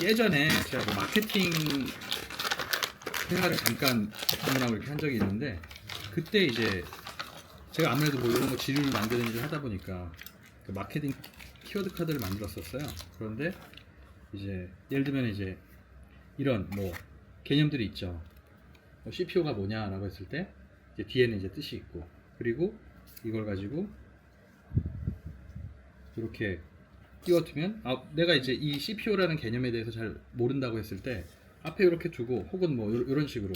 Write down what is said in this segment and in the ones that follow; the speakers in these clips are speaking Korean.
예전에 제가 뭐 마케팅 생활을 잠깐 전문하고 이렇게 한 적이 있는데, 그때 이제 제가 아무래도 뭐 이런 거 지류를 만드는 일을 하다 보니까 그 마케팅 키워드 카드를 만들었었어요. 그런데 이제 예를 들면 이제 이런 뭐 개념들이 있죠. 뭐 CPO가 뭐냐라고 했을 때 이제 뒤에는 이제 뜻이 있고, 그리고 이걸 가지고 이렇게 띄워두면, 내가 이제 이 CPO라는 개념에 대해서 잘 모른다고 했을 때 앞에 이렇게 두고, 혹은 뭐 이런 식으로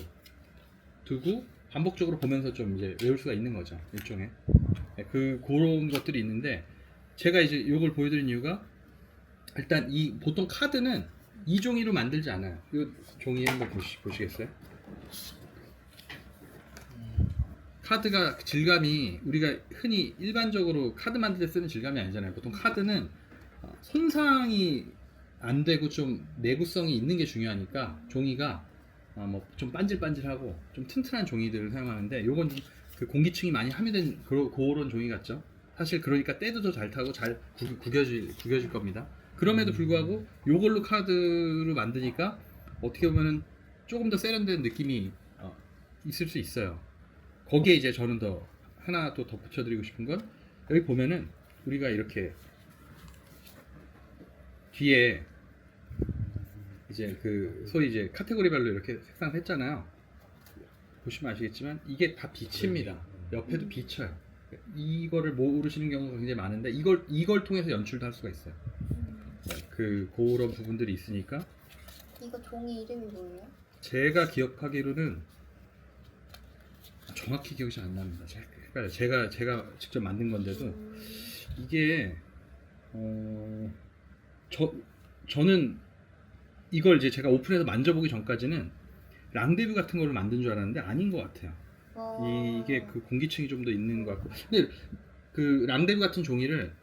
두고 반복적으로 보면서 좀 이제 외울 수가 있는 거죠. 일종의 그런 것들이 있는데, 제가 이제 이걸 보여드린 이유가, 일단 이 보통 카드는 이 종이로 만들지 않아요. 이 종이 한번 보시겠어요? 카드가 질감이 우리가 흔히 일반적으로 카드 만들 때 쓰는 질감이 아니잖아요. 보통 카드는 손상이 안 되고 좀 내구성이 있는 게 중요하니까 종이가 뭐 좀 반질반질하고 좀 튼튼한 종이들을 사용하는데, 요건 좀 그 공기층이 많이 함유된 그런 종이 같죠. 사실 그러니까 때도 더 잘 타고 잘 구겨질 겁니다. 그럼에도 불구하고 요걸로 카드를 만드니까 어떻게 보면은 조금 더 세련된 느낌이 있을 수 있어요. 거기에 이제 저는 더 하나 또 덧붙여드리고 싶은 건, 여기 보면은 우리가 이렇게 뒤에 이제 그 소위 이제 카테고리별로 이렇게 색상을 했잖아요. 보시면 아시겠지만 이게 다 비칩니다. 옆에도 비쳐요. 이거를 모르시는 경우가 굉장히 많은데, 이걸 통해서 연출도 할 수가 있어요. 그런 부분들이 있으니까. 이거 종이 이름이 뭐예요? 제가 기억하기로는 정확히 기억이 잘 안 납니다. 제가 직접 만든 건데도 이게 저는 이걸 이제 제가 오픈해서 만져보기 전까지는 랑데뷰 같은 걸로 만든 줄 알았는데 아닌 것 같아요. 이게 그 공기층이 좀 더 있는 것 같고, 근데 그 랑데뷰 같은 종이를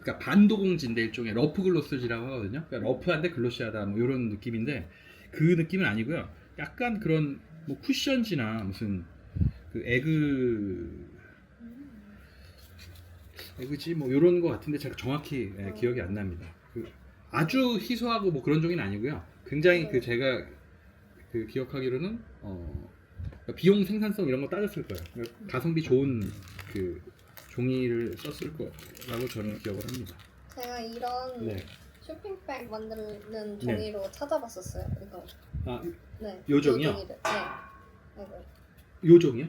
그러니까 반도공지인데 일종의 러프 글로스지라고 하거든요. 그러니까 러프한데 글로시하다 뭐 이런 느낌인데, 그 느낌은 아니고요. 약간 그런 뭐 쿠션지나 무슨 그 에그지 뭐 이런 거 같은데 제가 정확히 기억이 안 납니다. 아주 희소하고 뭐 그런 종이는 아니고요. 굉장히 그 제가 그 기억하기로는 비용 생산성 이런 거 따졌을 거예요. 가성비 좋은 그 종이를 썼을 거라고 저는 기억을 합니다. 제가 이런 네. 쇼핑백 만드는 종이로 찾아봤었어요. 이거. 네. 요 종이요? 요 종이를. 네. 요 종이요?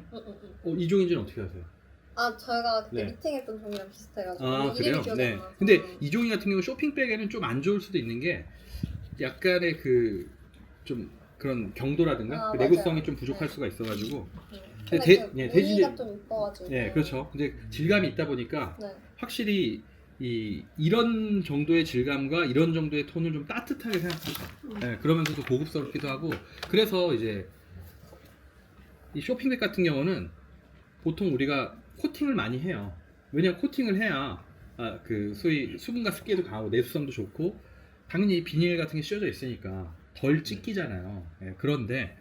응. 이 종인지는 어떻게 아세요? 저희가 그때 네. 미팅했던 종이랑 비슷해가지고. 그래요? 이름이 기억이 네. 안 나서. 근데 이 종이 같은 경우 쇼핑백에는 좀 안 좋을 수도 있는 게, 약간의 그 좀 그런 경도라든가 그 내구성이 좀 부족할 수가 있어가지고. 근데 무늬가 좀 이뻐가지고. 네, 그렇죠. 근데 질감이 있다 보니까 네. 확실히 이런 정도의 질감과 이런 정도의 톤을 좀 따뜻하게 생각하죠. 네, 그러면서도 고급스럽기도 하고. 그래서 이제 이 쇼핑백 같은 경우는 보통 우리가 코팅을 많이 해요. 왜냐면 코팅을 해야 그 소위 수분과 습기도 강하고 내수성도 좋고, 당연히 비닐 같은 게 씌워져 있으니까 덜 찢기잖아요. 예, 그런데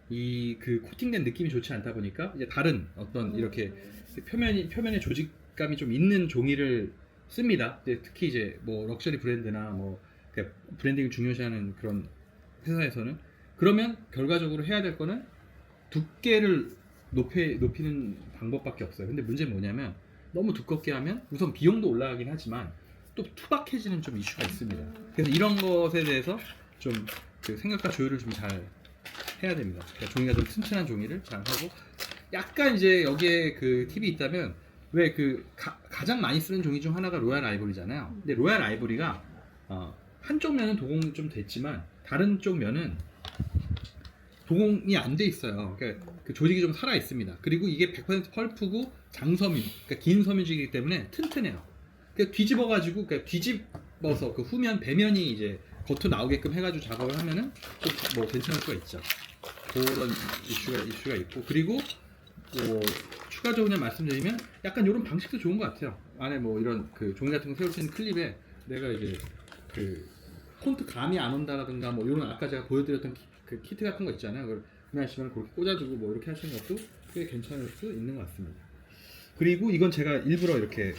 이 그 코팅된 느낌이 좋지 않다 보니까 이제 다른 어떤 이렇게 표면에 조직감이 좀 있는 종이를 씁니다. 특히 이제 뭐 럭셔리 브랜드나 뭐 브랜딩을 중요시하는 그런 회사에서는, 그러면 결과적으로 해야 될 거는 두께를 높이는 방법밖에 없어요. 근데 문제는 뭐냐면, 너무 두껍게 하면 우선 비용도 올라가긴 하지만 또 투박해지는 좀 이슈가 있습니다. 그래서 이런 것에 대해서 좀 그 생각과 조율을 좀 잘 해야 됩니다. 그러니까 종이가 좀 튼튼한 종이를 잘 하고, 약간 이제 여기에 그 팁이 있다면, 왜 그 가장 많이 쓰는 종이 중 하나가 로얄 아이보리잖아요. 근데 로얄 아이보리가 한쪽 면은 도공이 좀 됐지만 다른 쪽 면은 도공이 안 돼 있어요. 그러니까 그 조직이 좀 살아 있습니다. 그리고 이게 100% 펄프고 장섬유, 그러니까 긴 섬유지이기 때문에 튼튼해요. 그러니까 뒤집어서 그 후면 배면이 이제 겉으로 나오게끔 해가지고 작업을 하면은 좀 뭐 괜찮을 수가 있죠. 그런 이슈가 있고, 그리고 뭐 추가적으로 그냥 말씀드리면 약간 이런 방식도 좋은 것 같아요. 안에 뭐 이런 그 종이 같은 거 세울 수 있는 클립에 내가 이제 그 폰트 감이 안 온다라든가 뭐 이런, 아까 제가 보여드렸던 그 키트 같은 거 있잖아요. 그걸 구매하시면 그렇게 꽂아주고 뭐 이렇게 하시는 것도 꽤 괜찮을 수 있는 것 같습니다. 그리고 이건 제가 일부러 이렇게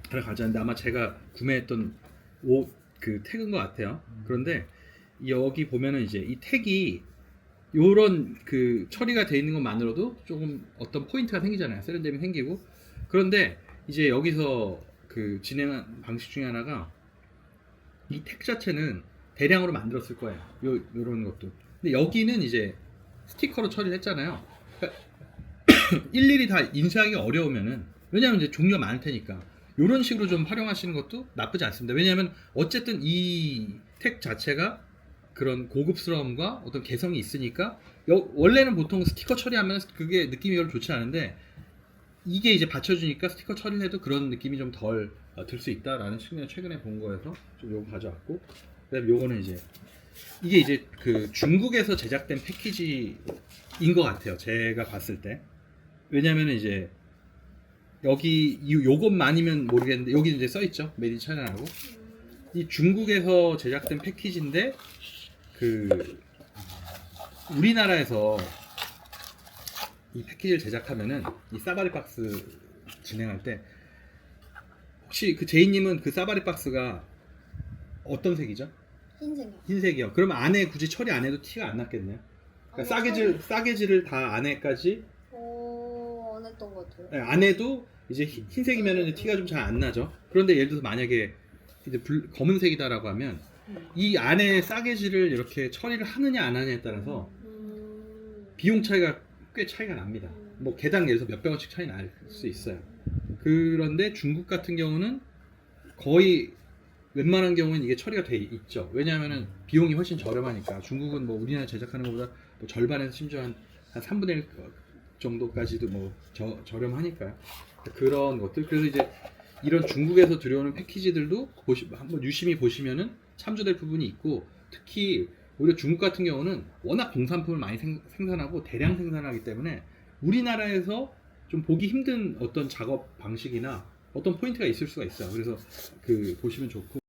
하나 가져왔는데, 아마 제가 구매했던 옷 그 태그인 것 같아요. 그런데 여기 보면은 이제 이 택이 요런 그 처리가 돼 있는 것만으로도 조금 어떤 포인트가 생기잖아요. 세련됨이 생기고. 그런데 이제 여기서 그 진행한 방식 중에 하나가 이 택 자체는 대량으로 만들었을 거예요. 요런 것도. 근데 여기는 이제 스티커로 처리를 했잖아요. 그러니까 일일이 다 인쇄하기 어려우면은, 왜냐하면 이제 종류가 많을 테니까 요런 식으로 좀 활용하시는 것도 나쁘지 않습니다. 왜냐하면 어쨌든 이 택 자체가 그런 고급스러움과 어떤 개성이 있으니까 원래는 보통 스티커 처리하면 그게 느낌이 별로 좋지 않은데 이게 이제 받쳐주니까 스티커 처리를 해도 그런 느낌이 좀 덜 들 수 있다라는 측면을 최근에 본 거여서 좀 요거 가져왔고, 그다음에 요거는 이제 이게 이제 그 중국에서 제작된 패키지인 것 같아요. 제가 봤을 때. 왜냐면 이제 여기 요것만이면 모르겠는데 여기 이제 써 있죠. 메이드 인 차이나라고. 이 중국에서 제작된 패키지인데 그 우리나라에서 이 패키지를 제작하면은 이 사바리 박스 진행할 때 혹시 그 제이님은 그 사바리 박스가 어떤 색이죠? 흰색이요. 흰색이요. 그러면 안에 굳이 처리 안 해도 티가 안 났겠네요. 그러니까 싸개질을 다 안에까지 안 했던 것 같아요. 네, 안 해도 이제 흰색이면은 티가 좀 잘 안 나죠. 그런데 예를 들어서 만약에 이제 검은색이다라고 하면 이 안에 싸개질을 이렇게 처리를 하느냐 안 하느냐에 따라서 비용 차이가 꽤 차이가 납니다. 뭐 개당 예를 들어서 몇백 원씩 차이 날 수 있어요. 그런데 중국 같은 경우는 거의 웬만한 경우는 이게 처리가 돼 있죠. 왜냐하면은 비용이 훨씬 저렴하니까. 중국은 뭐 우리나라 제작하는 것보다 뭐 절반에서 심지어 한 3분의 1 정도까지도 뭐 저렴하니까요. 그런 것들. 그래서 이제 이런 중국에서 들여오는 패키지들도 한번 유심히 보시면은 참조될 부분이 있고, 특히 오히려 중국 같은 경우는 워낙 공산품을 많이 생산하고 대량 생산하기 때문에 우리나라에서 좀 보기 힘든 어떤 작업 방식이나 어떤 포인트가 있을 수가 있어요. 그래서 그 보시면 좋고.